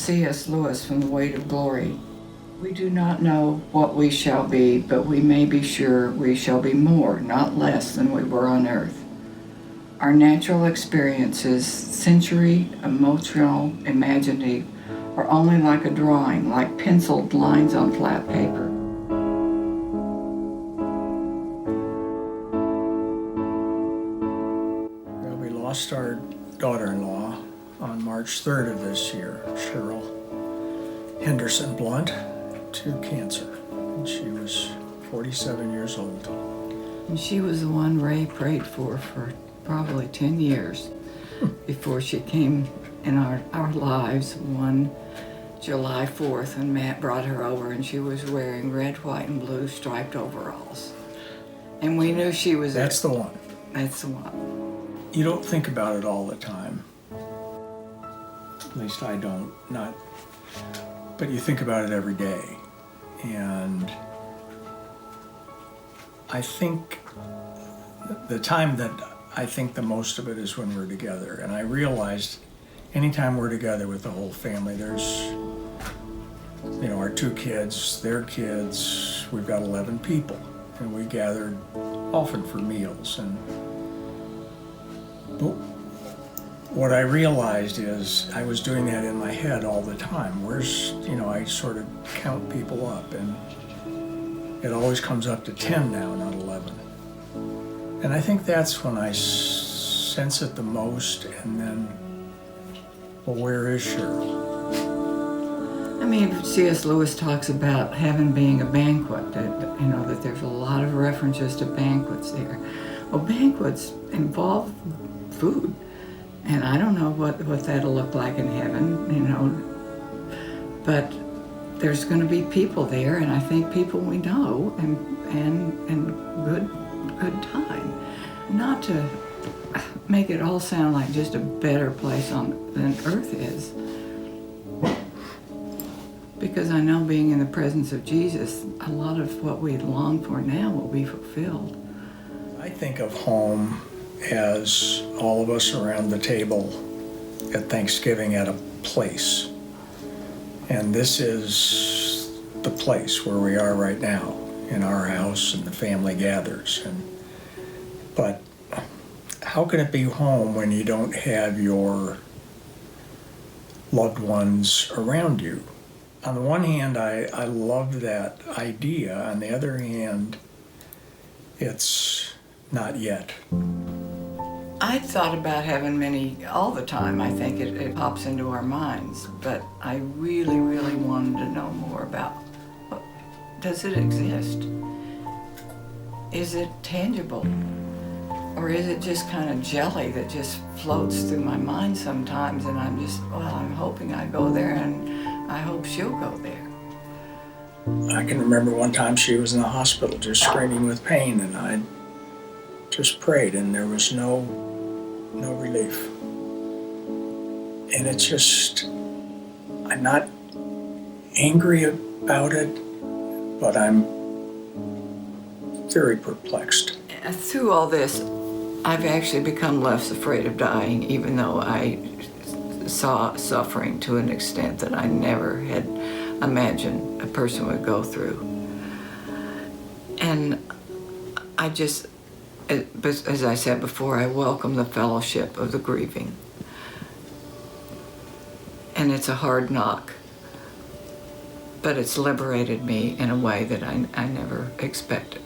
C.S. Lewis from The Weight of Glory. We do not know what we shall be, but we may be sure we shall be more, not less, than we were on earth. Our natural experiences, sensory, emotional, imaginative, are only like a drawing, like penciled lines on flat paper. Well, we lost our daughter-in-law on March 3rd of this year, Cheryl Henderson Blunt, to cancer. And she was 47 years old. And she was the one Ray prayed for probably 10 years before she came in our lives one July 4th, and Matt brought her over, and she was wearing red, white, and blue striped overalls. And we knew she was That's the one. That's the one. You don't think about it all the time. At least I don't, but you think about it every day. And I think the time that I think the most of it is when we're together. And I realized anytime we're together with the whole family, there's, our 2 kids, their kids, we've got 11 people. And we gathered often for meals. But what I realized is I was doing that in my head all the time. I sort of count people up, and it always comes up to 10 now, not 11. And I think that's when I sense it the most, and then, well, where is Cheryl? I mean, C.S. Lewis talks about heaven being a banquet, that there's a lot of references to banquets there. Well, banquets involve food, and I don't know what that'll look like in heaven, but there's going to be people there, and I think people we know, and good time. Not to make it all sound like just a better place than Earth is. Because I know being in the presence of Jesus, a lot of what we long for now will be fulfilled. I think of home as all of us around the table at Thanksgiving at a place. And this is the place where we are right now, in our house, and the family gathers. But how can it be home when you don't have your loved ones around you? On the one hand, I love that idea. On the other hand, it's not yet. I thought about heaven all the time. I think it pops into our minds, but I really, really wanted to know more about does it exist? Is it tangible? Or is it just kind of jelly that just floats through my mind sometimes, and I'm hoping I go there, and I hope she'll go there. I can remember one time she was in the hospital just screaming with pain, and I just prayed, and there was no relief. And it's just, I'm not angry about it, but I'm very perplexed. Through all this, I've actually become less afraid of dying, even though I saw suffering to an extent that I never had imagined a person would go through. And I just, as I said before, I welcome the fellowship of the grieving. And it's a hard knock, but it's liberated me in a way that I never expected.